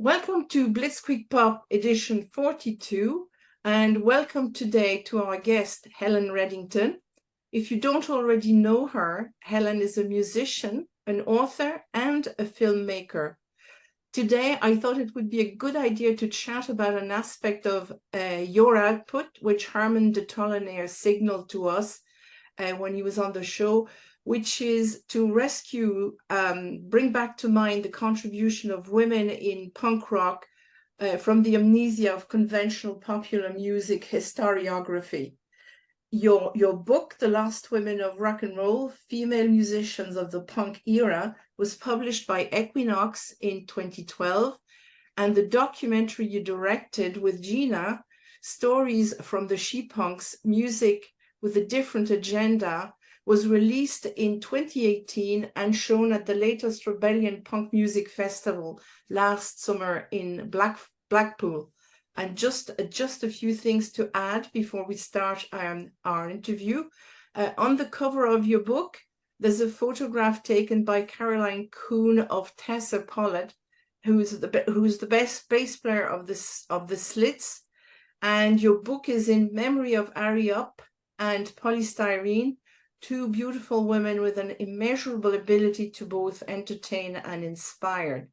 Welcome to Blitzkrieg Pop edition 42, and welcome today to our guest, Helen Reddington. If you don't already know her, Helen is a musician, an author, and a filmmaker. Today, I thought it would be a good idea to chat about an aspect of your output, which Herman de Tollenaire signaled to us when he was on the show, which is to bring back to mind the contribution of women in punk rock from the amnesia of conventional popular music historiography. Your book, The Lost Women of Rock and Roll, Female Musicians of the Punk Era, was published by Equinox in 2012, and the documentary you directed with Gina, Stories from the She-Punks, Music with a Different Agenda, was released in 2018 and shown at the latest Rebellion Punk Music Festival last summer in Blackpool. And just a few things to add before we start our interview. On the cover of your book, there's a photograph taken by Caroline Kuhn of Tessa Pollitt, who's the best bass player of the Slits. And your book is in memory of Ari Up and Polystyrene, two beautiful women with an immeasurable ability to both entertain and inspire.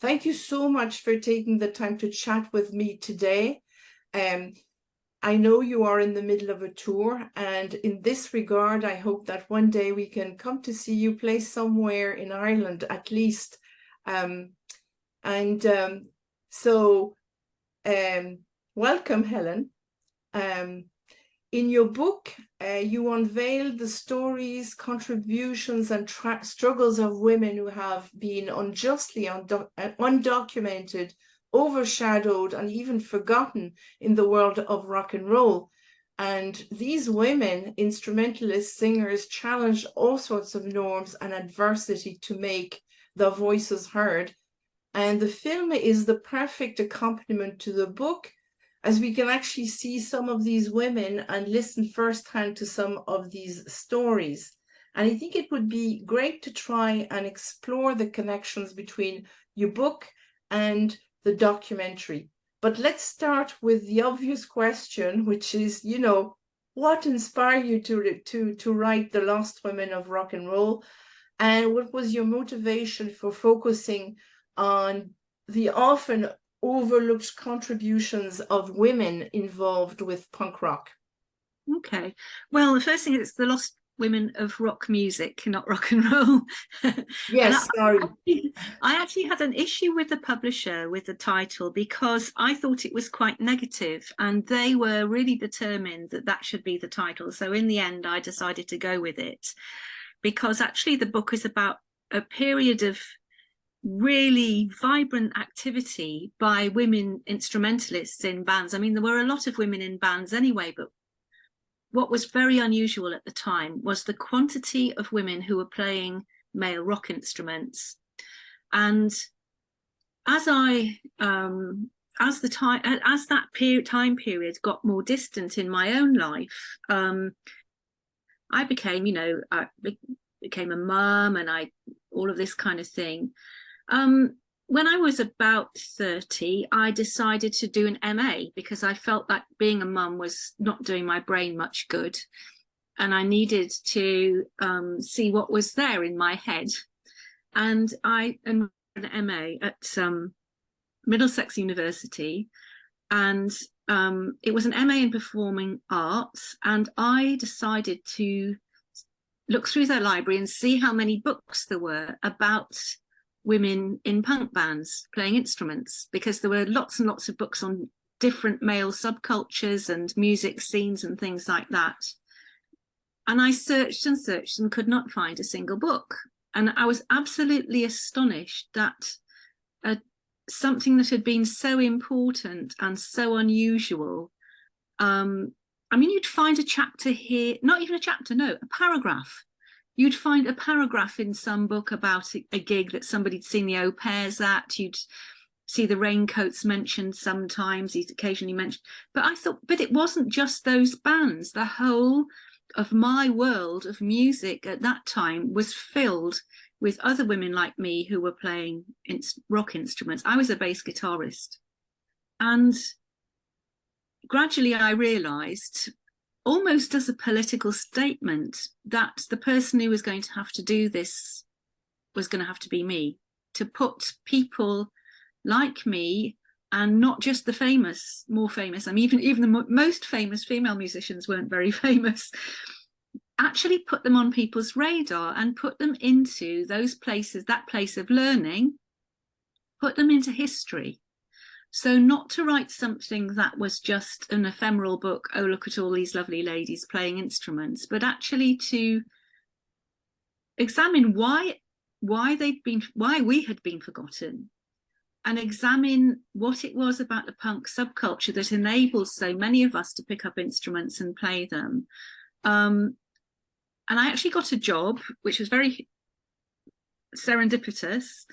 Thank you so much for taking the time to chat with me today. I know you are in the middle of a tour, and in this regard, I hope that one day we can come to see you play somewhere in Ireland, at least. Welcome, Helen. In your book, you unveil the stories, contributions, and struggles of women who have been unjustly undocumented, overshadowed, and even forgotten in the world of rock and roll. And these women, instrumentalists, singers, challenged all sorts of norms and adversity to make their voices heard. And the film is the perfect accompaniment to the book, as we can actually see some of these women and listen firsthand to some of these stories. And I think it would be great to try and explore the connections between your book and the documentary. But let's start with the obvious question, which is, what inspired you to write The Lost Women of Rock and Roll? And what was your motivation for focusing on the often overlooked contributions of women involved with punk rock? Okay, well, the first thing is The Lost Women of Rock Music, not rock and roll. Yes, sorry. I actually had an issue with the publisher with the title because I thought it was quite negative, and they were really determined that that should be the title. So in the end, I decided to go with it because actually the book is about a period of really vibrant activity by women instrumentalists in bands. I mean, there were a lot of women in bands anyway, but what was very unusual at the time was the quantity of women who were playing male rock instruments. And as that time period got more distant in my own life, I became, I became a mum, and all of this kind of thing. When I was about 30, I decided to do an MA because I felt that being a mum was not doing my brain much good, and I needed to see what was there in my head. And I enrolled an MA at Middlesex University, and it was an MA in Performing Arts, and I decided to look through their library and see how many books there were about women in punk bands playing instruments, because there were lots and lots of books on different male subcultures and music scenes and things like that. And I searched and searched and could not find a single book. And I was absolutely astonished that something that had been so important and so unusual, you'd find a chapter here, not even a chapter, no, a paragraph. You'd find a paragraph in some book about a gig that somebody'd seen the Au Pairs at. You'd see the Raincoats mentioned sometimes, he's occasionally mentioned. But I thought, but it wasn't just those bands. The whole of my world of music at that time was filled with other women like me who were playing rock instruments. I was a bass guitarist. And gradually I realized, almost as a political statement, that the person who was going to have to do this was going to have to be me, to put people like me, and not just the famous, more famous, I mean, even the most famous female musicians weren't very famous, actually put them on people's radar and put them into those places, that place of learning, put them into history. So not to write something that was just an ephemeral book, oh, look at all these lovely ladies playing instruments, but actually to examine why we had been forgotten, and examine what it was about the punk subculture that enabled so many of us to pick up instruments and play them. And I actually got a job, which was very serendipitous.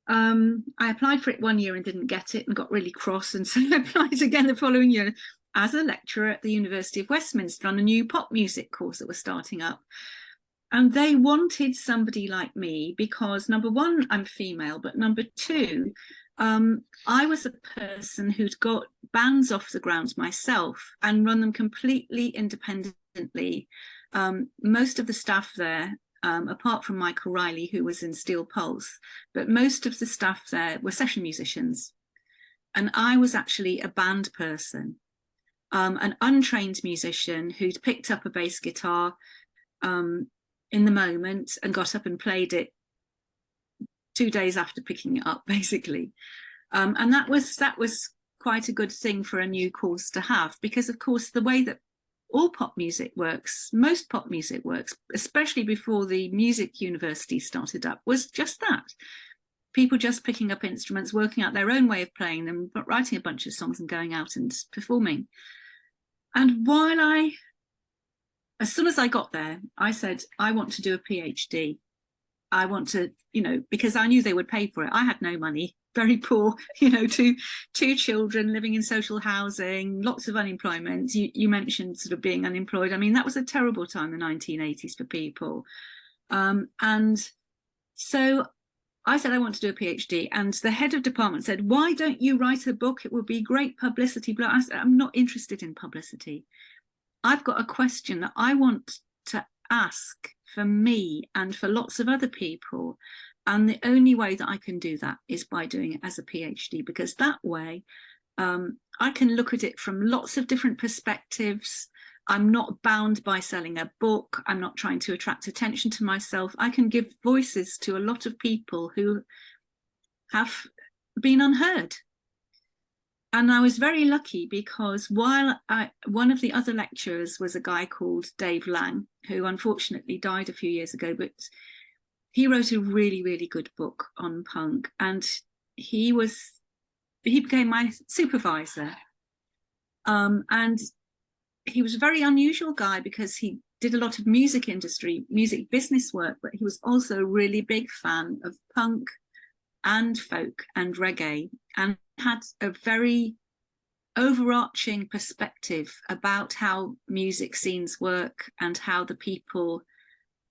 I applied for it one year and didn't get it and got really cross, and so I applied again the following year as a lecturer at the University of Westminster on a new pop music course that was starting up. And they wanted somebody like me because, number one, I'm female, but number two, I was a person who'd got bands off the ground myself and run them completely independently. Most of the staff there, apart from Michael Riley, who was in Steel Pulse, but most of the staff there were session musicians. And I was actually a band person, an untrained musician who'd picked up a bass guitar in the moment and got up and played it 2 days after picking it up, basically. And that was quite a good thing for a new course to have, because of course the way that all pop music works, most pop music works, especially before the music university started up, was just that. People just picking up instruments, working out their own way of playing them, but writing a bunch of songs and going out and performing. And as soon as I got there, I said, I want to do a PhD. I want to, because I knew they would pay for it. I had no money, very poor, two children living in social housing, lots of unemployment. You mentioned sort of being unemployed. I mean, that was a terrible time, the 1980s for people. And so I said, I want to do a PhD. And the head of department said, why don't you write a book? It would be great publicity. But I said, I'm not interested in publicity. I've got a question that I want to ask for me and for lots of other people. And the only way that I can do that is by doing it as a PhD, because that way I can look at it from lots of different perspectives. I'm not bound by selling a book. I'm not trying to attract attention to myself. I can give voices to a lot of people who have been unheard. And I was very lucky because one of the other lecturers was a guy called Dave Lang, who unfortunately died a few years ago, but he wrote a really, really good book on punk, and he became my supervisor. And he was a very unusual guy because he did a lot of music business work, but he was also a really big fan of punk and folk and reggae, and had a very overarching perspective about how music scenes work and how the people,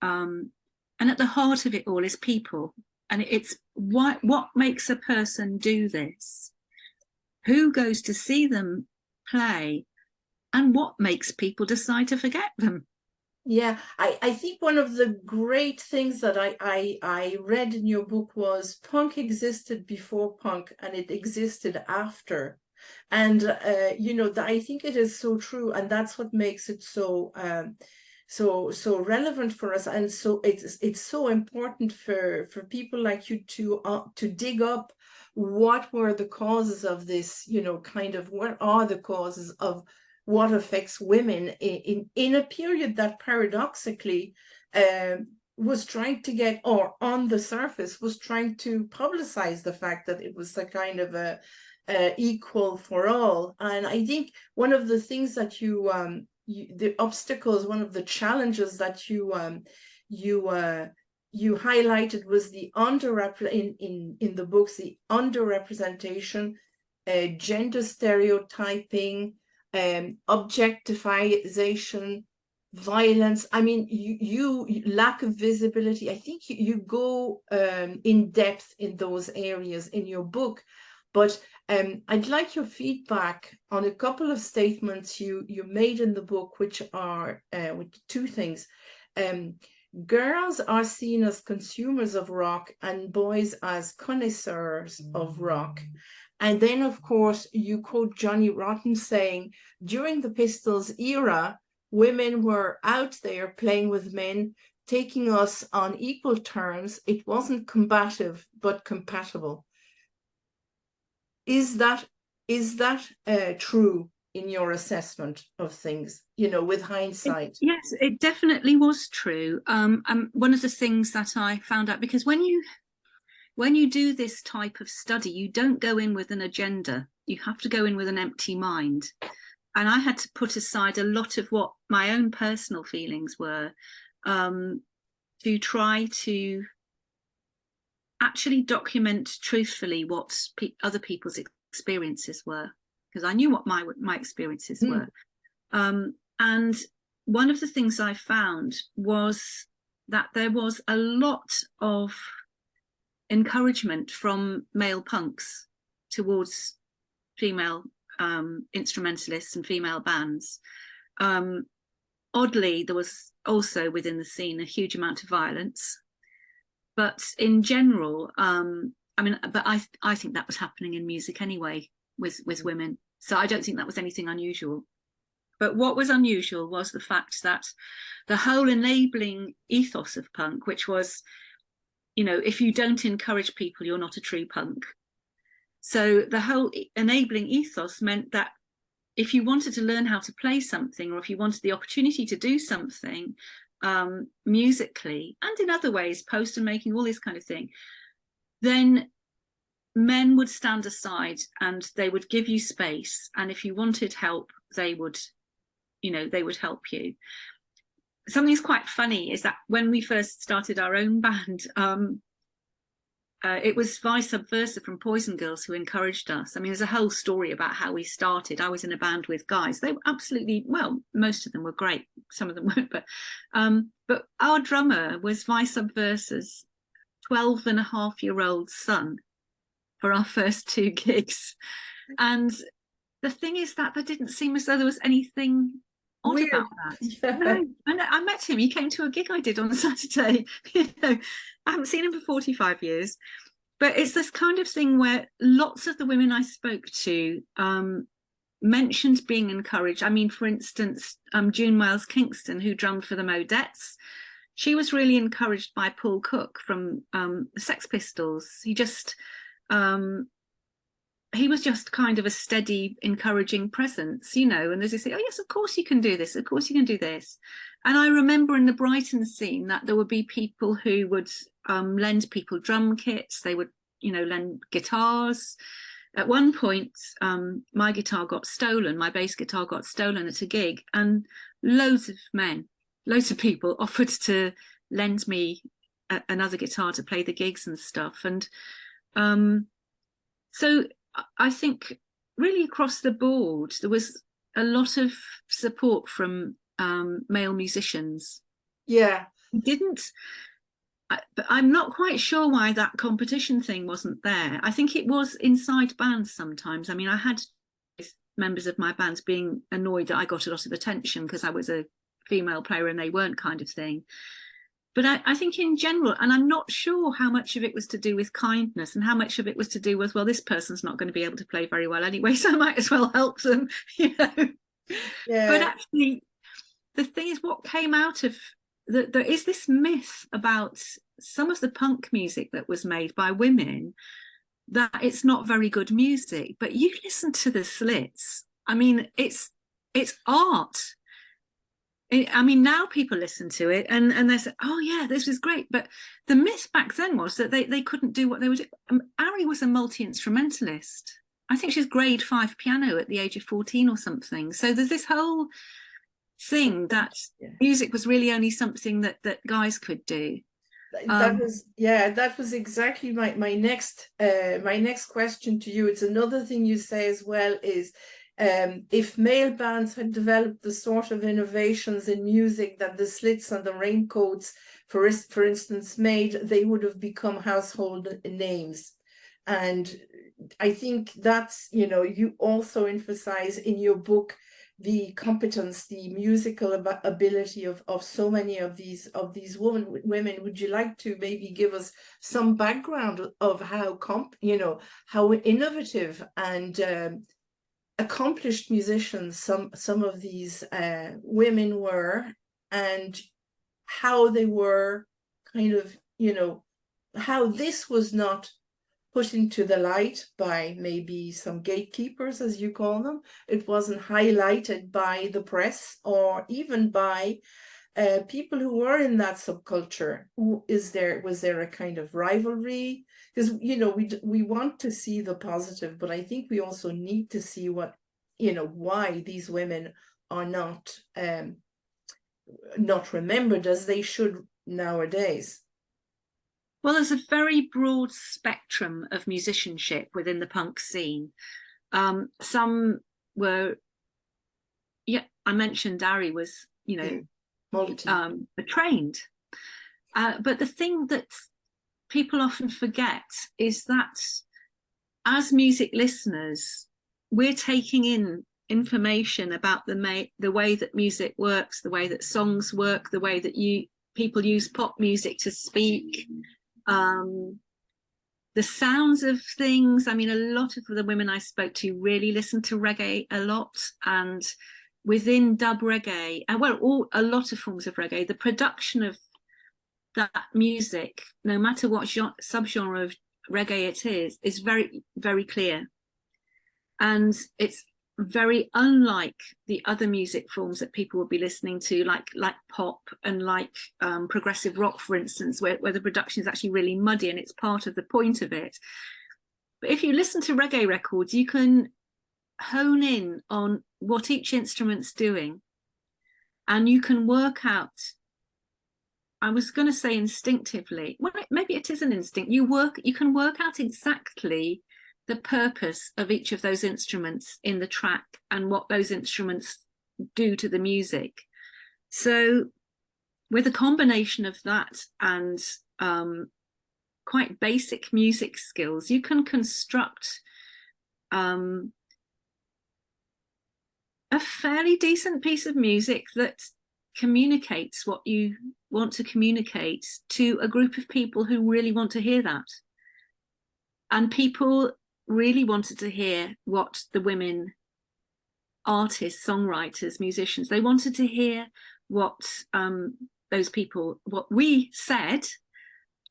and at the heart of it all is people. And it's what makes a person do this, who goes to see them play, and what makes people decide to forget them. Yeah, I think one of the great things that I read in your book was punk existed before punk and it existed after. And, I think it is so true. And that's what makes it so relevant for us. And so it's so important for people like you to dig up what were the causes of this, what are the causes of what affects women in a period that paradoxically was trying to get, or on the surface was trying to publicize the fact that it was a kind of a equal for all. And I think one of the things that the obstacles, one of the challenges that you highlighted was the in the books, the underrepresentation, gender stereotyping, objectification, violence. I mean, you lack of visibility. I think you go in depth in those areas in your book, but I'd like your feedback on a couple of statements you made in the book, which are with two things. Girls are seen as consumers of rock and boys as connoisseurs of rock. And then, of course, you quote Johnny Rotten saying, during the Pistols era, women were out there playing with men, taking us on equal terms. It wasn't combative, but compatible. Is that true in your assessment of things, you know, with hindsight? Yes, it definitely was true. One of the things that I found out, because when you do this type of study, you don't go in with an agenda. You have to go in with an empty mind. And I had to put aside a lot of what my own personal feelings were to try to actually document truthfully what other people's experiences were, because I knew what my experiences were. And one of the things I found was that there was a lot of encouragement from male punks towards female instrumentalists and female bands. Oddly, there was also within the scene a huge amount of violence, but in general, but I think that was happening in music anyway with women, so I don't think that was anything unusual. But what was unusual was the fact that the whole enabling ethos of punk, which was, you know, if you don't encourage people, you're not a true punk. So the whole enabling ethos meant that if you wanted to learn how to play something, or if you wanted the opportunity to do something musically and in other ways, poster making, all this kind of thing, then men would stand aside and they would give you space. And if you wanted help, they would help you. Something that's quite funny is that when we first started our own band, it was Vi Subversive from Poison Girls who encouraged us. I mean, there's a whole story about how we started. I was in a band with guys. They were absolutely, well, most of them were great. Some of them weren't, but our drummer was Vi Subversive's 12-and-a-half-year-old son for our first 2 gigs. And the thing is that there didn't seem as though there was anything odd Weird about that. Yeah. No, and I met him. He came to a gig I did on a Saturday. You know, I haven't seen him for 45 years. But it's this kind of thing where lots of the women I spoke to mentioned being encouraged. I mean, for instance, June Miles Kingston, who drummed for the Modettes, she was really encouraged by Paul Cook from the Sex Pistols. He was just kind of a steady, encouraging presence, you know, and there's this, oh yes, of course you can do this, of course you can do this. And I remember in the Brighton scene that there would be people who would lend people drum kits, they would, you know, lend guitars. At one point, my guitar got stolen, my bass guitar got stolen at a gig, and loads of people offered to lend me another guitar to play the gigs and stuff. And so I think really across the board, there was a lot of support from male musicians. Yeah. But I'm not quite sure why that competition thing wasn't there. I think it was inside bands sometimes. I mean, I had members of my bands being annoyed that I got a lot of attention because I was a female player and they weren't, kind of thing. But I think in general, and I'm not sure how much of it was to do with kindness and how much of it was to do with, well, this person's not going to be able to play very well anyway, so I might as well help them, you know. Yeah. But actually, the thing is, what came out of there is this myth about some of the punk music that was made by women, that it's not very good music. But you listen to the Slits, I mean, it's art. I mean, now people listen to it and they say, oh yeah, this is great. But the myth back then was that they couldn't do what they were doing. Ari was a multi-instrumentalist. I think she's grade 5 piano at the age of 14 or something. So there's this whole thing that music was really only something that guys could do. That was exactly my next question to you. It's another thing you say as well is if male bands had developed the sort of innovations in music that the Slits and the Raincoats, for instance, made, they would have become household names. And I think that's, you know, you also emphasize in your book the competence, the musical ability of so many of these women. Would you like to maybe give us some background of how how innovative and accomplished musicians some of these women were, and how they were kind of, you know, how this was not put into the light by maybe some gatekeepers, as you call them. It wasn't highlighted by the press or even by people who were in that subculture. Was there a kind of rivalry? Because, you know, we want to see the positive, but I think we also need to see what, you know, why these women are not remembered as they should nowadays. Well, there's a very broad spectrum of musicianship within the punk scene. Some were, yeah, I mentioned Dari was, you know, trained. But the thing that people often forget is that as music listeners, we're taking in information about the way that music works, the way that songs work, the way that people use pop music to speak. The sounds of things. I mean, a lot of the women I spoke to really listened to reggae a lot, and within dub reggae, and a lot of forms of reggae, the production of that music, no matter what subgenre of reggae it is very, very clear, and it's very unlike the other music forms that people will be listening to, like pop and like progressive rock, for instance, where the production is actually really muddy, and it's part of the point of it. But if you listen to reggae records, you can hone in on what each instrument's doing, and you can work out, I was going to say instinctively, well, maybe it is an instinct, you can work out exactly the purpose of each of those instruments in the track and what those instruments do to the music. So with a combination of that and quite basic music skills, you can construct a fairly decent piece of music that communicates what you want to communicate to a group of people who really want to hear that. And people really wanted to hear what the women artists, songwriters, musicians, they wanted to hear what those people, what we said,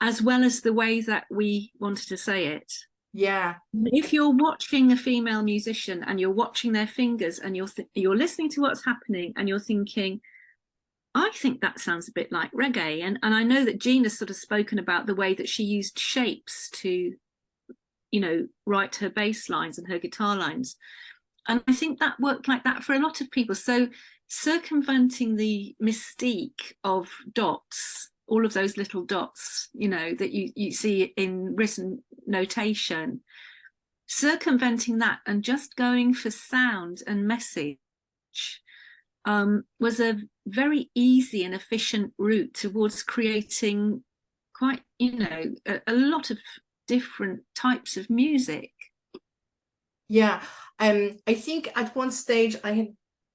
as well as the way that we wanted to say it. Yeah. If you're watching a female musician and you're watching their fingers and you're listening to what's happening and you're thinking, I think that sounds a bit like reggae. And I know that Gina's sort of spoken about the way that she used shapes to, you know, write her bass lines and her guitar lines. And I think that worked like that for a lot of people. So circumventing the mystique of dots, all of those little dots, you know, that you see in written notation, circumventing that and just going for sound and message was a very easy and efficient route towards creating quite, you know, a lot of different types of music. Yeah, I think at one stage I had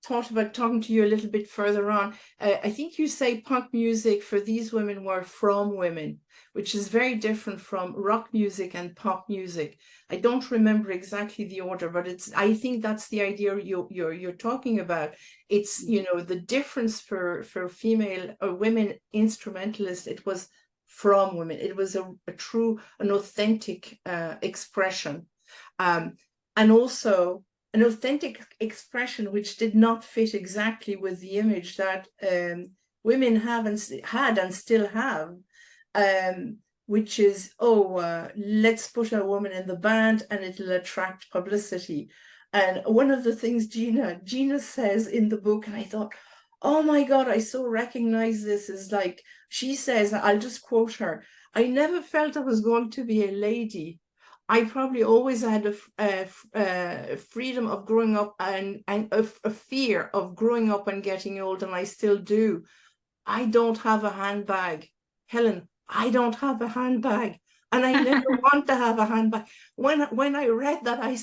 thought about talking to you a little bit further on. I think you say punk music for these women were from women, which is very different from rock music and pop music. I don't remember exactly the order, but I think that's the idea you're talking about. It's, you know, the difference for female or women instrumentalists, it was from women. It was an authentic expression. And also an authentic expression which did not fit exactly with the image that women had and still have, which is, let's put a woman in the band and it'll attract publicity. And one of the things Gina says in the book, and I thought, oh my God, I so recognize this, is like, she says, I'll just quote her, I never felt I was going to be a lady. I probably always had a freedom of growing up and a fear of growing up and getting old, and I still do. I don't have a handbag. Helen, I don't have a handbag. And I never want to have a handbag. When I read that, I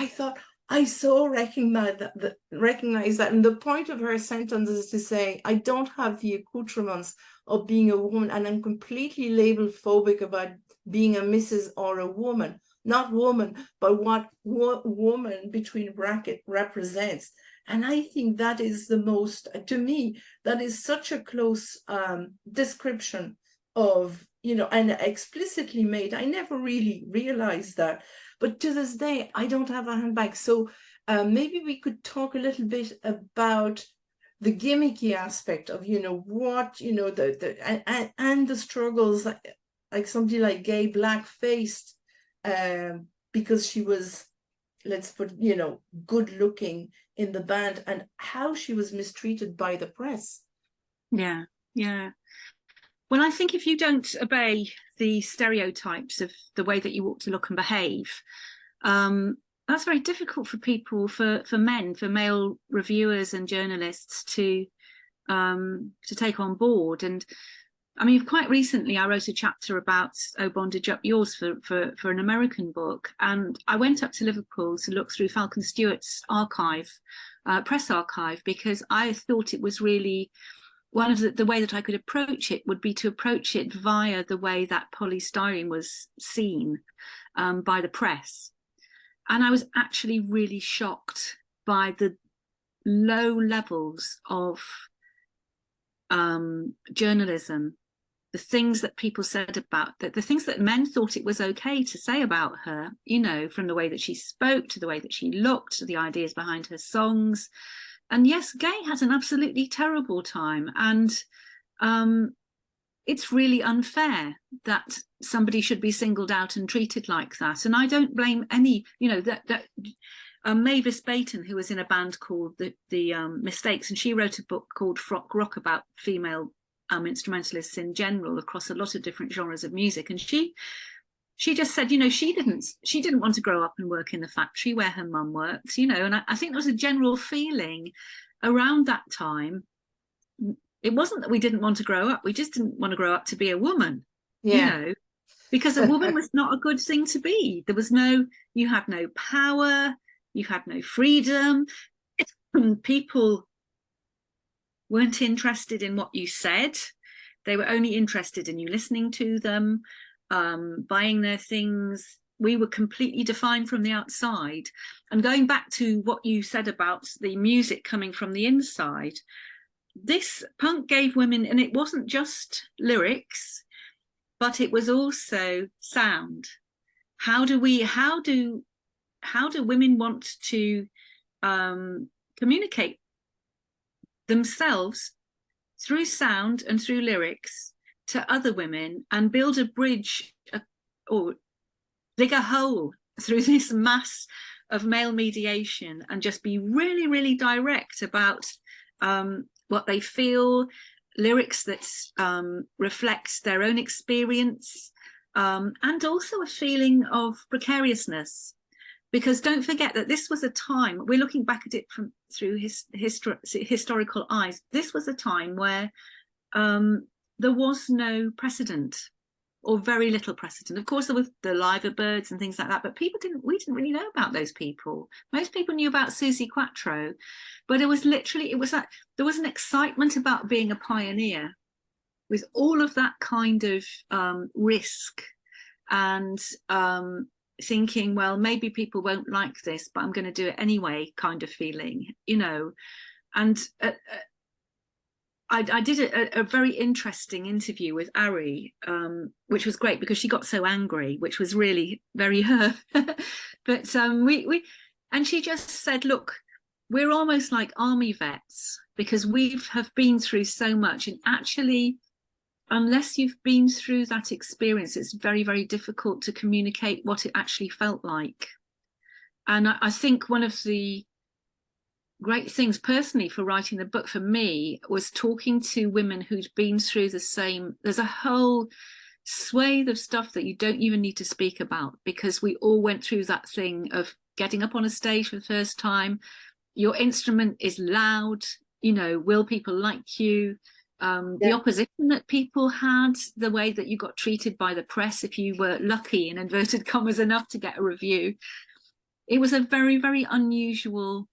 thought, I so recognize that. And the point of her sentence is to say, I don't have the accoutrements of being a woman, and I'm completely label phobic about being a Mrs. or a woman. Not woman, but what woman between bracket represents. And I think that is the most, to me, that is such a close description of, you know, and explicitly made. I never really realized that. But to this day, I don't have a handbag. So maybe we could talk a little bit about the gimmicky aspect of, you know, what, you know, and the struggles, like somebody like Gay black-faced, because she was, let's put, you know, good looking in the band, and how she was mistreated by the press. Yeah. Well, I think if you don't obey the stereotypes of the way that you ought to look and behave, that's very difficult for people, for men, for male reviewers and journalists to take on board. And I mean, quite recently, I wrote a chapter about Oh Bondage Up Yours for an American book. And I went up to Liverpool to look through Falcon Stewart's archive, press archive, because I thought it was really one of the way that I could approach it would be to approach it via the way that polystyrene was seen by the press. And I was actually really shocked by the low levels of journalism, the things that people said about the things that men thought it was okay to say about her, you know, from the way that she spoke to the way that she looked to the ideas behind her songs. And yes, Gay has an absolutely terrible time, and it's really unfair that somebody should be singled out and treated like that. And I don't blame any, you know, that Mavis Baton, who was in a band called the Mistakes, and she wrote a book called Frock Rock about female instrumentalists in general across a lot of different genres of music. And she just said, you know, she didn't want to grow up and work in the factory where her mum works, you know. And I think there was a general feeling around that time. It wasn't that we didn't want to grow up, we just didn't want to grow up to be a woman, you know, because a woman was not a good thing to be. There was you had no power, you had no freedom. People weren't interested in what you said. They were only interested in you listening to them, buying their things. We were completely defined from the outside. And going back to what you said about the music coming from the inside, this punk gave women, and it wasn't just lyrics, but it was also sound. How do women want to communicate themselves through sound and through lyrics to other women and build a bridge or dig a hole through this mass of male mediation and just be really, really direct about what they feel, lyrics that reflects their own experience, and also a feeling of precariousness. Because don't forget that this was a time, we're looking back at it through historical eyes, this was a time where there was no precedent, or very little precedent. Of course, there were the liver birds and things like that, but we didn't really know about those people. Most people knew about Suzi Quatro, but there was an excitement about being a pioneer with all of that kind of risk and thinking, well, maybe people won't like this, but I'm going to do it anyway kind of feeling, you know. And I did a very interesting interview with Ari, which was great because she got so angry, which was really very her. But and she just said, look, we're almost like army vets because we have been through so much, and actually, unless you've been through that experience, it's very, very difficult to communicate what it actually felt like. And I think one of the great things personally for writing the book for me was talking to women who'd been through the same. There's a whole swathe of stuff that you don't even need to speak about, because we all went through that thing of getting up on a stage for the first time. Your instrument is loud, you know, will people like you? The opposition that people had, the way that you got treated by the press if you were lucky, in inverted commas, enough to get a review. It was a very, very unusual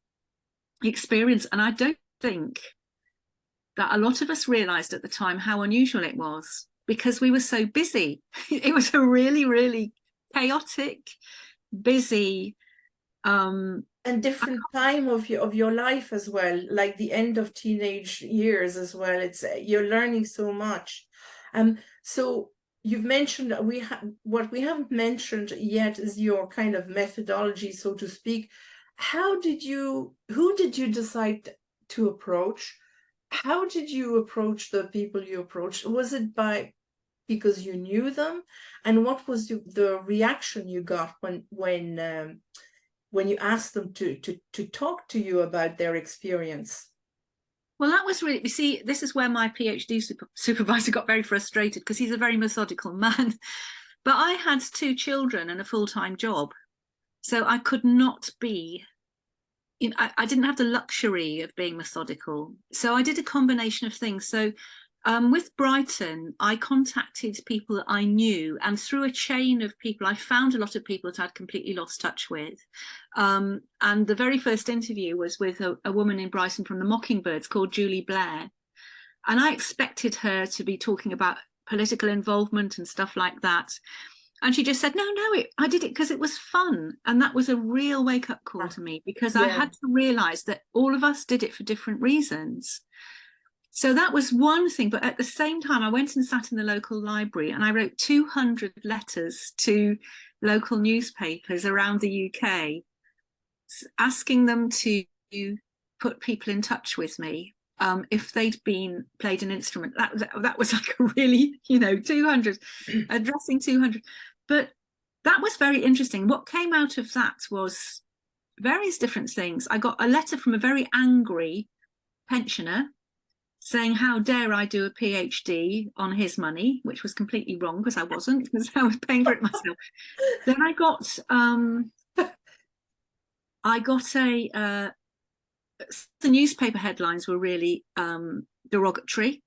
experience. And I don't think that a lot of us realized at the time how unusual it was, because we were so busy. It was a really, really chaotic, busy, and different time of your life as well, like the end of teenage years as well. It's you're learning so much. So you've mentioned what we haven't mentioned yet is your kind of methodology, so to speak. Who did you decide to approach? How did you approach the people you approached? Was it because you knew them? And what was the reaction you got when you asked them to talk to you about their experience? Well, that was really, you see, this is where my PhD supervisor got very frustrated, because he's a very methodical man. But I had 2 children and a full-time job. So I could not be, you know, I didn't have the luxury of being methodical. So I did a combination of things. So with Brighton, I contacted people that I knew, and through a chain of people, I found a lot of people that I'd completely lost touch with. And the very first interview was with a woman in Brighton from the Mockingbirds called Julie Blair. And I expected her to be talking about political involvement and stuff like that. And she just said, no, I did it because it was fun. And that was a real wake-up call to me, because I had to realize that all of us did it for different reasons. So that was one thing. But at the same time, I went and sat in the local library and I wrote 200 letters to local newspapers around the UK, asking them to put people in touch with me if they'd played an instrument. That was like a really, 200, addressing 200. But that was very interesting. What came out of that was various different things. I got a letter from a very angry pensioner saying, how dare I do a PhD on his money, which was completely wrong, because I wasn't, because I was paying for it myself. Then I got the newspaper headlines were really derogatory.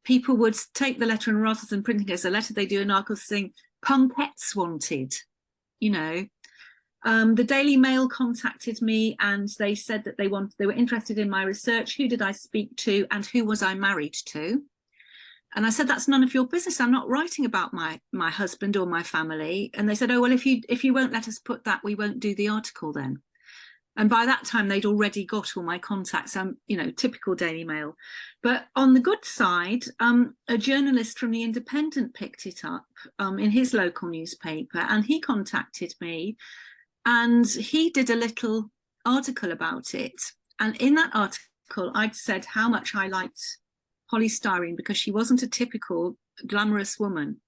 People would take the letter, and rather than printing it as a letter, they do an article saying, punkettes wanted, The Daily Mail contacted me and they said that they were interested in my research. Who did I speak to and who was I married to? And I said, that's none of your business. I'm not writing about my husband or my family. And they said, oh, well, if you won't let us put that, we won't do the article then. And by that time, they'd already got all my contacts, typical Daily Mail. But on the good side, a journalist from The Independent picked it up in his local newspaper, and he contacted me. And he did a little article about it. And in that article, I'd said how much I liked polystyrene, because she wasn't a typical glamorous woman.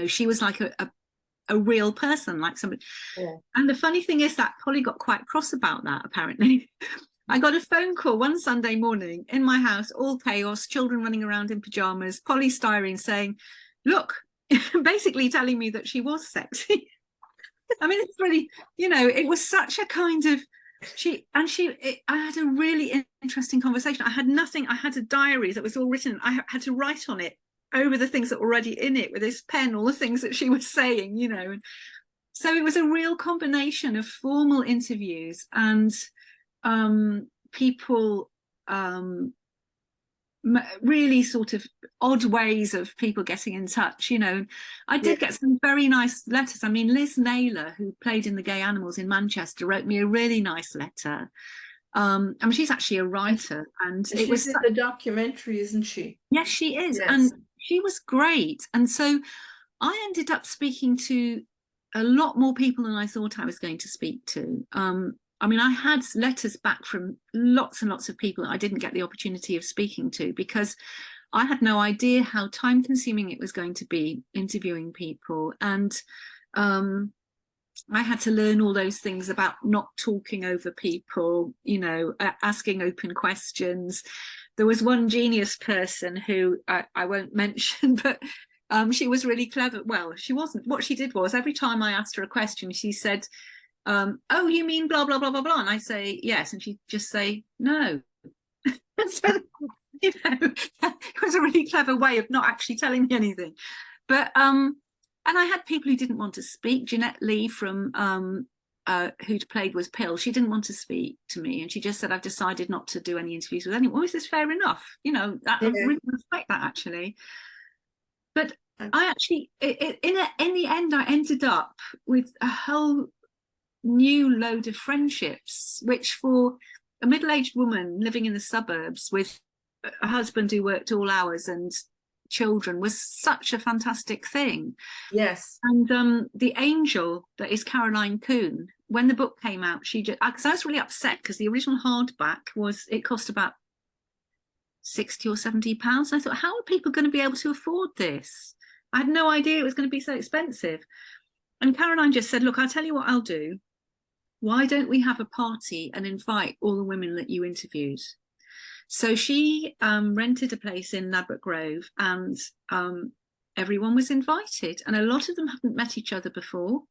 She was like a real person, like somebody. Yeah. And the funny thing is that Polly got quite cross about that, apparently. I got a phone call one Sunday morning in my house, all chaos, children running around in pajamas, polystyrene saying, look, basically telling me that she was sexy. I mean, it's really, it was such a kind of, I had a really interesting conversation. I had nothing, I had a diary that was all written. I had to write on it over the things that were already in it with this pen, all the things that she was saying, And so it was a real combination of formal interviews and people, really sort of odd ways of people getting in touch, I did get some very nice letters. I mean, Liz Naylor, who played in the Gay Animals in Manchester, wrote me a really nice letter. She's actually a writer, and she's it was in the documentary, isn't she? Yes, she is. Yes. And she was great. And so I ended up speaking to a lot more people than I thought I was going to speak to. I had letters back from lots and lots of people that I didn't get the opportunity of speaking to, because I had no idea how time consuming it was going to be interviewing people. And I had to learn all those things about not talking over people, asking open questions. There was one genius person who I won't mention, but She was really clever. Well, she wasn't. What she did was every time I asked her a question, she said, oh, you mean blah, blah, blah, blah, blah. And I say, yes. And she'd just say, no. So, you know, it was a really clever way of not actually telling me anything. But, and I had people who didn't want to speak. Jeanette Lee from, who'd played with Pill, she didn't want to speak to me. And she just said, I've decided not to do any interviews with anyone. Is this fair enough? You know, I really respect that, actually. But I actually, in the end, I ended up with a whole new load of friendships, which for a middle-aged woman living in the suburbs with a husband who worked all hours and children was such a fantastic thing. Yes. And the angel that is Caroline Coon, when the book came out, she just, because I was really upset because the original hardback it cost about £60 or £70. I thought, how are people going to be able to afford this? I had no idea it was going to be so expensive. And Caroline just said, look, I'll tell you what I'll do. Why don't we have a party and invite all the women that you interviewed? So she rented a place in Ladbroke Grove, and everyone was invited. And a lot of them hadn't met each other before.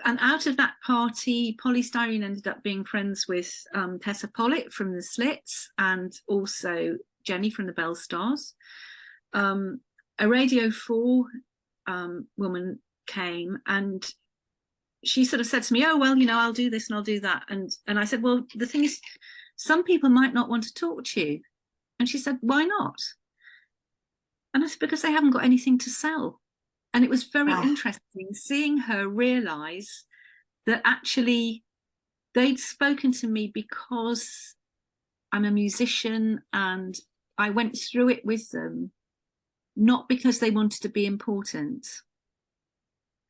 And out of that party, Polly Styrene ended up being friends with Tessa Pollitt from the Slits, and also Jenny from the Bell Stars. A Radio 4 woman came, and she sort of said to me, oh, well, you know, I'll do this and I'll do that. And I said, well, the thing is, some people might not want to talk to you. And she said, why not? And I said, because they haven't got anything to sell. And it was very interesting seeing her realise that actually they'd spoken to me because I'm a musician and I went through it with them, not because they wanted to be important.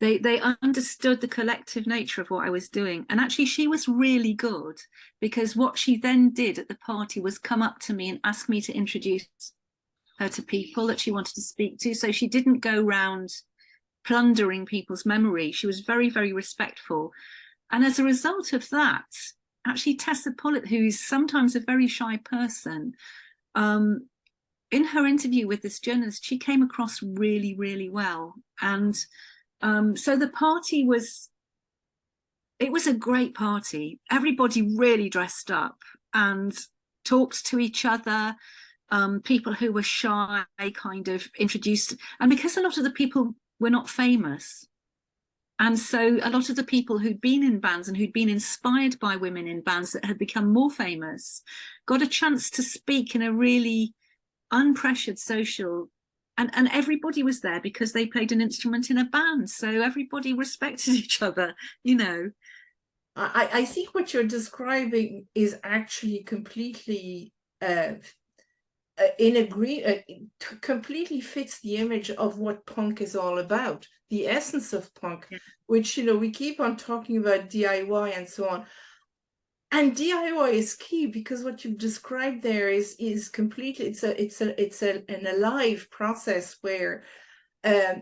They understood the collective nature of what I was doing. And actually, she was really good, because what she then did at the party was come up to me and ask me to introduce her to people that she wanted to speak to. So she didn't go round plundering people's memory. She was very, very respectful. And as a result of that, actually, Tessa Pollitt, who's sometimes a very shy person, in her interview with this journalist, she came across really, really well. And so the party was a great party. Everybody really dressed up and talked to each other. People who were shy kind of introduced, and because a lot of the people were not famous, and so a lot of the people who'd been in bands and who'd been inspired by women in bands that had become more famous got a chance to speak in a really unpressured social. And everybody was there because they played an instrument in a band. So everybody respected each other, you know. I think what you're describing is actually completely completely fits the image of what punk is all about, the essence of punk, which, you know, we keep on talking about DIY and so on. And DIY is key, because what you've described there is completely, it's an alive process where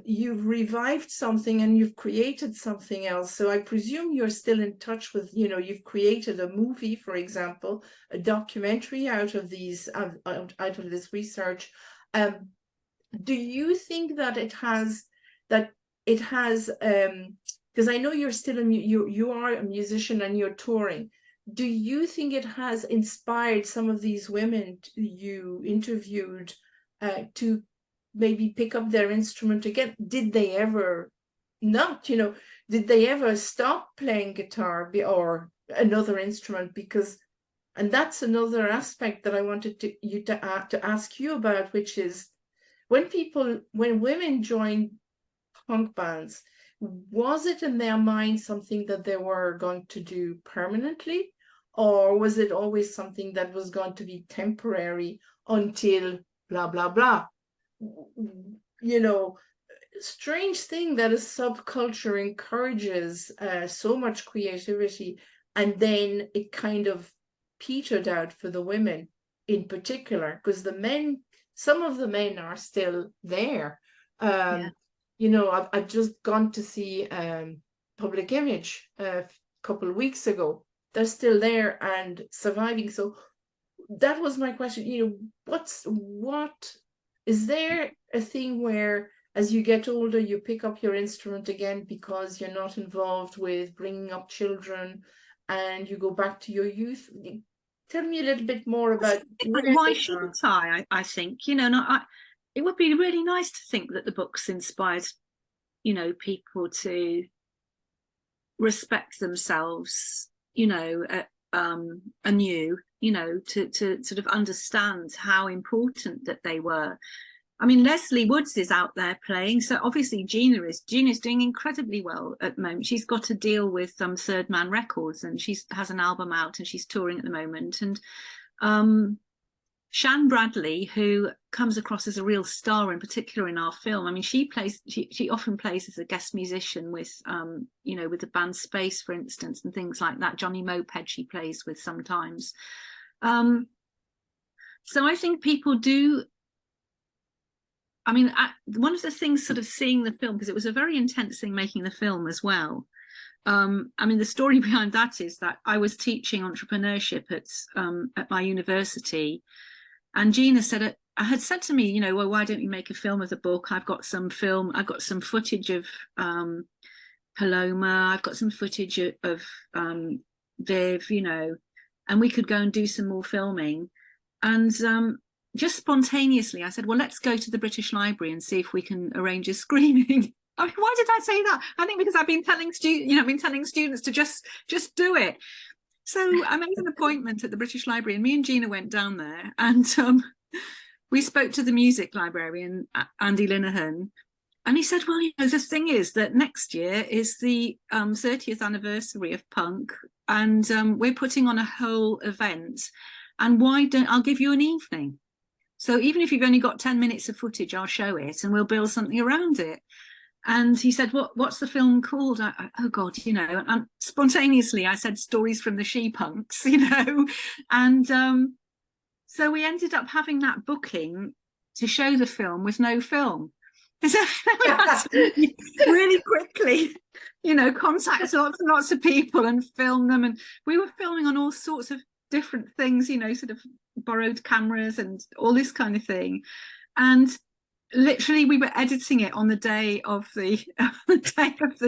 you've revived something and you've created something else. So I presume you're still in touch with, you know, you've created a movie, for example, a documentary out of these out of this research. Do you think that it has because I know you're still you are a musician and you're touring. Do you think it has inspired some of these women you interviewed to maybe pick up their instrument again? Did they ever not, you know, did they ever stop playing guitar or another instrument? Because, and that's another aspect that I wanted to ask you about, which is when women join punk bands, was it in their mind something that they were going to do permanently? Or was it always something that was going to be temporary until blah, blah, blah? You know, strange thing that a subculture encourages so much creativity, and then it kind of petered out for the women in particular, because the men, some of the men are still there. You know, I've just gone to see Public Image a couple of weeks ago. They're still there and surviving. So that was my question. You know, what is there a thing where as you get older, you pick up your instrument again because you're not involved with bringing up children, and you go back to your youth. Tell me a little bit more about why shouldn't I think, you know, and it would be really nice to think that the books inspired, you know, people to respect themselves, you know, anew, you know, to sort of understand how important that they were. I mean, Leslie Woods is out there playing, so obviously Gina's doing incredibly well at the moment. She's got a deal with Third Man Records, and she has an album out, and she's touring at the moment. And Shan Bradley, who comes across as a real star, in particular in our film. I mean, she often plays as a guest musician with, you know, with the band Space, for instance, and things like that. Johnny Moped she plays with sometimes. So I think people do. I mean, one of the things sort of seeing the film, because it was a very intense thing making the film as well. I mean, the story behind that is that I was teaching entrepreneurship at my university, and Gina had said to me, you know, well, why don't you make a film of the book? I've got some footage of Paloma, I've got some footage of Viv, you know, and we could go and do some more filming. And just spontaneously, I said, well, let's go to the British Library and see if we can arrange a screening. I mean, why did I say that? I think because I've been telling students to just do it. So I made an appointment at the British Library, and me and Gina went down there, and we spoke to the music librarian, Andy Linehan, and he said, well, you know, the thing is that next year is the 30th anniversary of punk, and we're putting on a whole event, and I'll give you an evening. So even if you've only got 10 minutes of footage, I'll show it, and we'll build something around it. And he said, what's the film called? Oh, God, you know, and spontaneously I said Stories from the She-Punks, you know. And so we ended up having that booking to show the film with no film. So we had to really quickly, you know, contact lots and lots of people and film them. And we were filming on all sorts of different things, you know, sort of borrowed cameras and all this kind of thing. And literally we were editing it on the day of the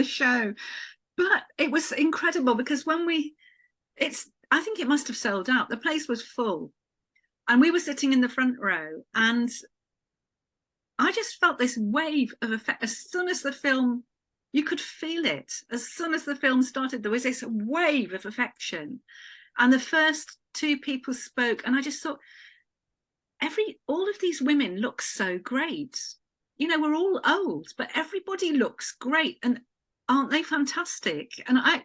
show. But it was incredible because I think it must have sold out. The place was full, and we were sitting in the front row, and I just felt this wave of effect. As soon as the film, you could feel it. As soon as the film started, there was this wave of affection, and the first two people spoke, and I just thought, all of these women look so great. You know, we're all old, but everybody looks great. And aren't they fantastic? And I've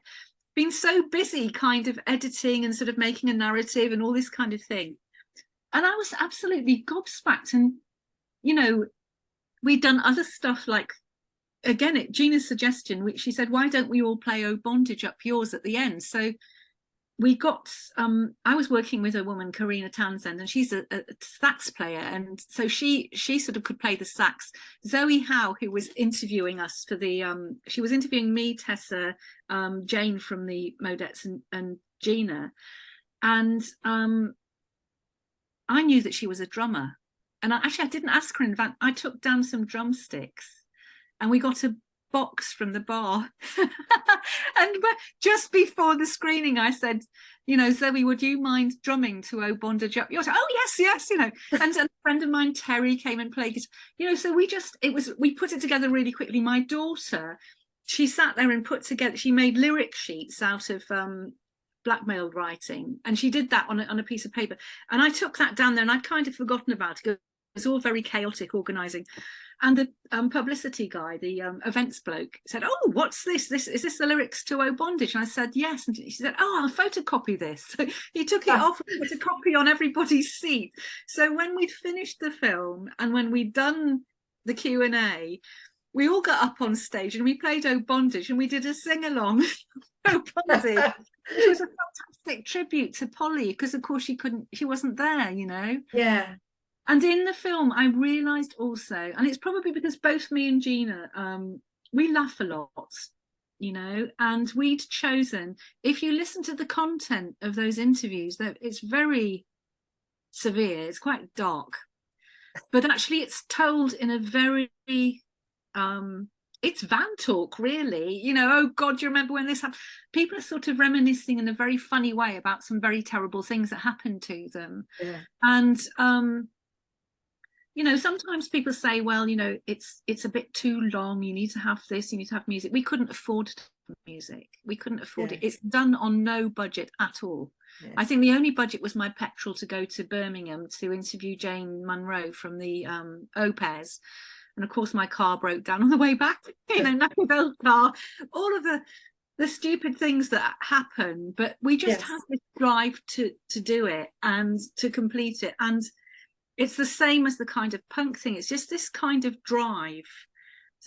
been so busy kind of editing and sort of making a narrative and all this kind of thing. And I was absolutely gobsmacked. And, you know, we'd done other stuff like, again, at Gina's suggestion, which she said, why don't we all play Oh Bondage Up Yours at the end? So we got, I was working with a woman, Karina Townsend, and she's a sax player. And so she sort of could play the sax. Zoe Howe, who was interviewing us for she was interviewing me, Tessa, Jane from the Modettes, and Gina. And I knew that she was a drummer. And I didn't ask her in advance. I took down some drumsticks, and we got a box from the bar. And just before the screening, I said, you know, Zoe, would you mind drumming to Oh Bondage Up Yours? Oh yes, you know. And a friend of mine, Terry, came and played it. You know, so we put it together really quickly. My daughter, she sat there and she made lyric sheets out of blackmail writing, and she did that on a piece of paper. And I took that down there, and I'd kind of forgotten about it. It was all very chaotic organising. And the publicity guy, the events bloke, said, oh, what's this? Is this the lyrics to Oh Bondage? And I said, yes. And she said, oh, I'll photocopy this. So he took it off and put a copy on everybody's seat. So when we'd finished the film and when we'd done the Q&A, we all got up on stage and we played Oh Bondage, and we did a sing-along. Oh Bondage. Which was a fantastic tribute to Polly, because of course she wasn't there, you know. Yeah. And in the film, I realised also, and it's probably because both me and Gina, we laugh a lot, you know, and we'd chosen, if you listen to the content of those interviews, that it's very severe, it's quite dark, but actually it's told in a very it's van talk, really. You know, oh God, do you remember when this happened? People are sort of reminiscing in a very funny way about some very terrible things that happened to them. Yeah. And you know, sometimes people say, well, you know, it's a bit too long, you need to have this, you need to have music. We couldn't afford to have music. We couldn't afford it. It's done on no budget at all. Yeah. I think the only budget was my petrol to go to Birmingham to interview Jane Munro from the Au Pairs. And of course, my car broke down on the way back, you know, no old car, all of the stupid things that happen. But we just had this drive to do it and to complete it. And it's the same as the kind of punk thing. It's just this kind of drive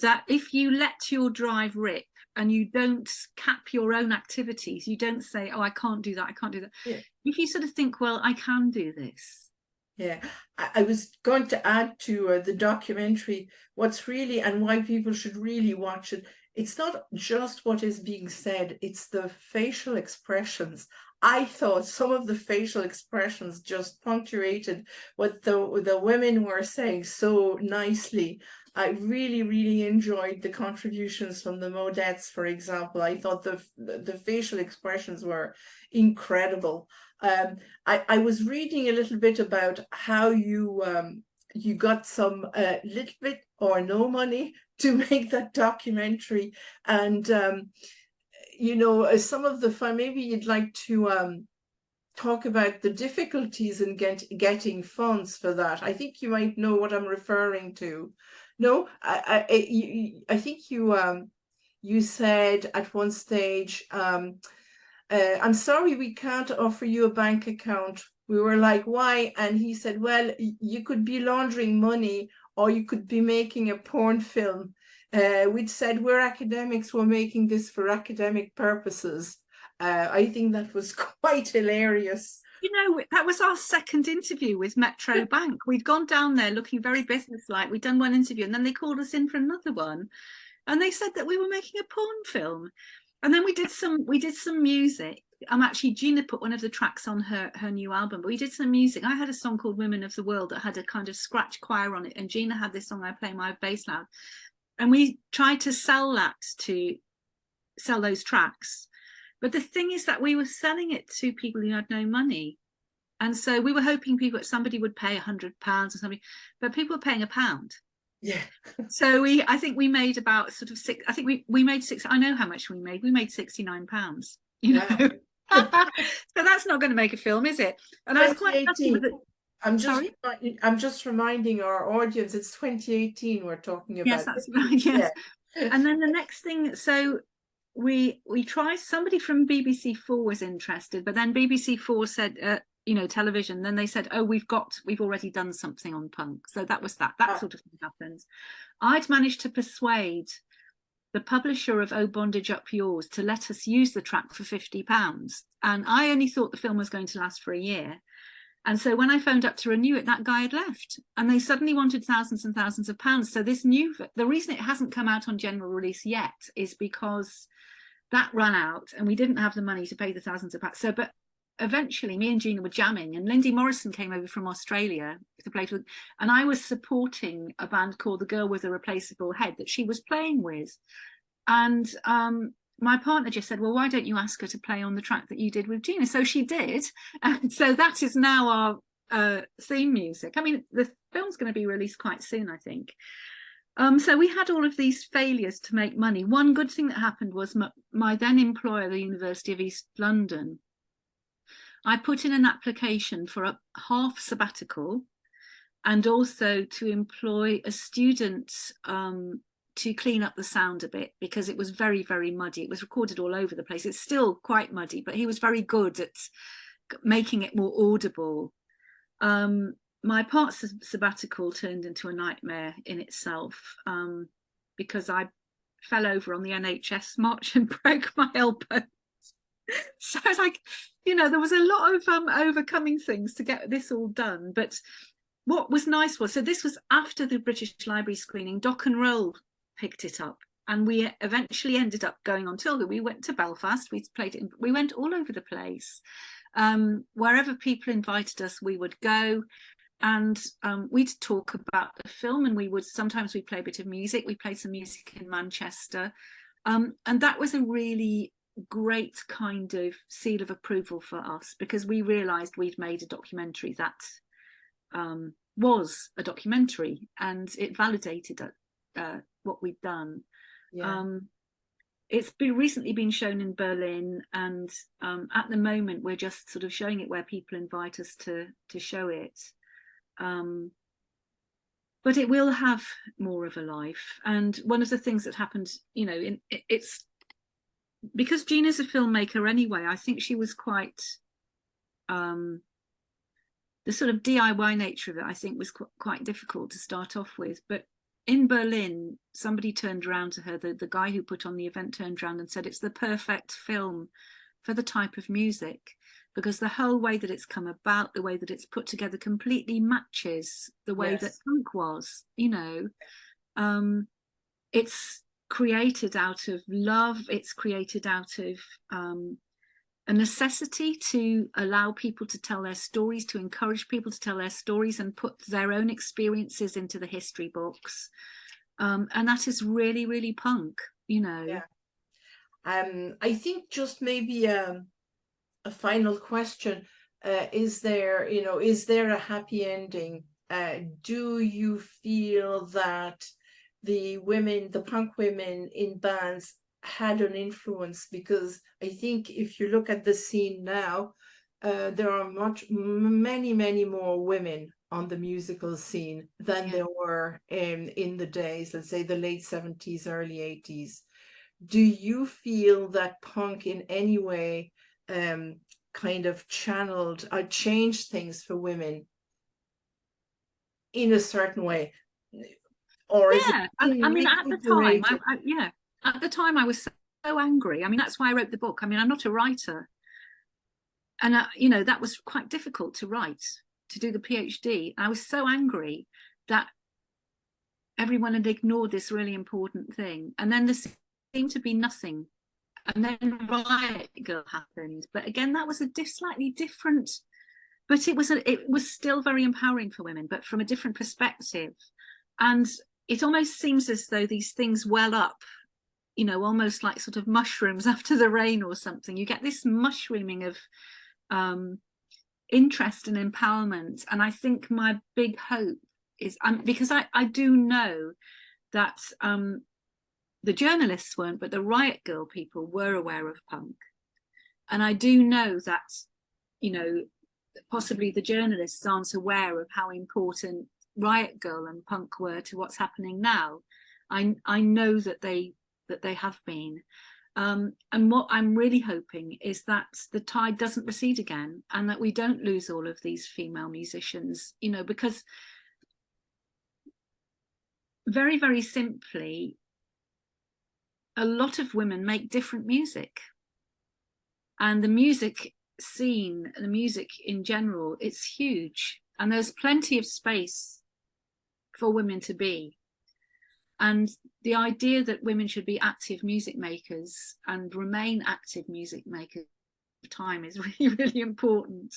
that if you let your drive rip and you don't cap your own activities, you don't say, oh, I can't do that, I can't do that. Yeah. If you sort of think, well, I can do this. Yeah, I was going to add to the documentary, what's really, and why people should really watch it, it's not just what is being said, it's the facial expressions. I thought some of the facial expressions just punctuated what the women were saying so nicely. I really, really enjoyed the contributions from the Modettes, for example. I thought the facial expressions were incredible. I was reading a little bit about how you got some little bit or no money to make that documentary, and you know, some of the fun. Maybe you'd like to talk about the difficulties in getting funds for that. I think you might know what I'm referring to. No, I think you said at one stage, I'm sorry, we can't offer you a bank account. We were like, why? And he said, well, you could be laundering money or you could be making a porn film. We'd said we're academics, we're making this for academic purposes. I think that was quite hilarious. You know, that was our second interview with Metro Bank. We'd gone down there looking very businesslike. We'd done one interview and then they called us in for another one. And they said that we were making a porn film. And then we did some music. Actually, Gina put one of the tracks on her new album, but we did some music. I had a song called Women of the World that had a kind of scratch choir on it. And Gina had this song, I Play My Bass Loud. And we tried to sell those tracks. But the thing is that we were selling it to people who had no money. And so we were hoping somebody would pay £100 or something, but people were paying £1. Yeah. So I think we made about sort of six. I think we made six. I know how much we made. We made £69. You know, wow. So that's not going to make a film, is it? And I was quite happy with it. I'm just reminding our audience it's 2018 we're talking about. Yes, that's right. Yes. Yeah. And then the next thing, so we tried. Somebody from BBC4 was interested, but then BBC4 said, you know, television. Then they said, oh, we've already done something on punk. So that was that sort of thing happens. I'd managed to persuade the publisher of Oh Bondage Up Yours to let us use the track for £50. And I only thought the film was going to last for a year. And so when I phoned up to renew it, that guy had left and they suddenly wanted thousands and thousands of pounds. So the reason it hasn't come out on general release yet is because that ran out and we didn't have the money to pay the thousands of pounds. So, but eventually me and Gina were jamming and Lindy Morrison came over from Australia to play with, and I was supporting a band called The Girl with a Replaceable Head that she was playing with. And my partner just said, well, why don't you ask her to play on the track that you did with Gina? So she did. And so that is now our theme music. I mean, the film's going to be released quite soon, I think. So we had all of these failures to make money. One good thing that happened was my then employer, the University of East London, I put in an application for a half sabbatical and also to employ a student to clean up the sound a bit because it was very, very muddy. It was recorded all over the place. It's still quite muddy, but he was very good at making it more audible. My part sabbatical turned into a nightmare in itself because I fell over on the NHS march and broke my elbow. So it's like, you know, there was a lot of overcoming things to get this all done. But what was nice was, so this was after the British Library screening, Dock and Roll picked it up. And we eventually ended up going on tour. We went to Belfast, we played it, we went all over the place. Wherever people invited us, we would go. and we'd talk about the film, and sometimes we'd play a bit of music. We played some music in Manchester, and that was a really great kind of seal of approval for us, because we realized we'd made a documentary that was a documentary, and it validated what we'd done. Yeah. It's recently been shown in Berlin, and at the moment we're just sort of showing it where people invite us to show it. But it will have more of a life. And one of the things that happened, you know, it's because Gina's a filmmaker anyway. I think she was quite the sort of DIY nature of it, I think, was quite difficult to start off with. But in Berlin, somebody turned around to her, the guy who put on the event turned around and said, it's the perfect film for the type of music, because the whole way that it's come about, the way that it's put together, completely matches the way that punk was, you know. It's created out of love. It's created out of a necessity to allow people to tell their stories, to encourage people to tell their stories and put their own experiences into the history books. And that is really, really punk, you know. Yeah. I think just maybe a final question. Is there a happy ending? Do you feel that the punk women in bands had an influence? Because I think if you look at the scene now, there are many more women on the musical scene than there were in the days, let's say the late 70s, early 80s. Do you feel that punk in any way kind of channeled or changed things for women in a certain way? Or is it I mean, at the time, at the time I was so angry. I mean, that's why I wrote the book. I mean, I'm not a writer, and you know, that was quite difficult to write, to do the PhD. I was so angry that everyone had ignored this really important thing, and then there seemed to be nothing, and then Riot Girl happened. But again, that was a slightly different, but it was still very empowering for women, but from a different perspective. And it almost seems as though these things well up, you know, almost like sort of mushrooms after the rain or something. You get this mushrooming of interest and empowerment. And I think my big hope is, because I do know that the journalists weren't, but the Riot Girl people were aware of punk. And I do know that, you know, possibly the journalists aren't aware of how important Riot Girl and punk were to what's happening now. I know that they have been, and what I'm really hoping is that the tide doesn't recede again, and that we don't lose all of these female musicians, you know, because very, very simply, a lot of women make different music, and the music scene, the music in general, it's huge, and there's plenty of space for women to be. And the idea that women should be active music makers and remain active music makers of time is really, really important.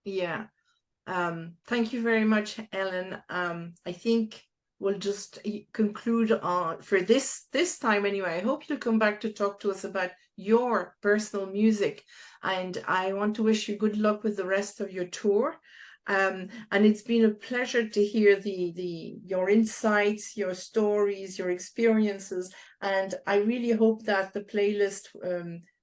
Yeah. Thank you very much, Helen. I think we'll just conclude on for this time anyway. I hope you'll come back to talk to us about your personal music, and I want to wish you good luck with the rest of your tour. And it's been a pleasure to hear your insights, your stories, your experiences, and I really hope that the playlist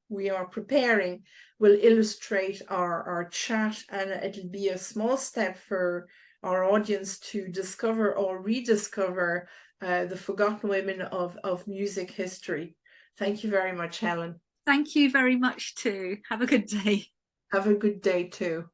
we are preparing will illustrate our chat, and it'll be a small step for our audience to discover or rediscover the forgotten women of music history. Thank you very much, Helen. Thank you very much too. Have a good day. Have a good day too.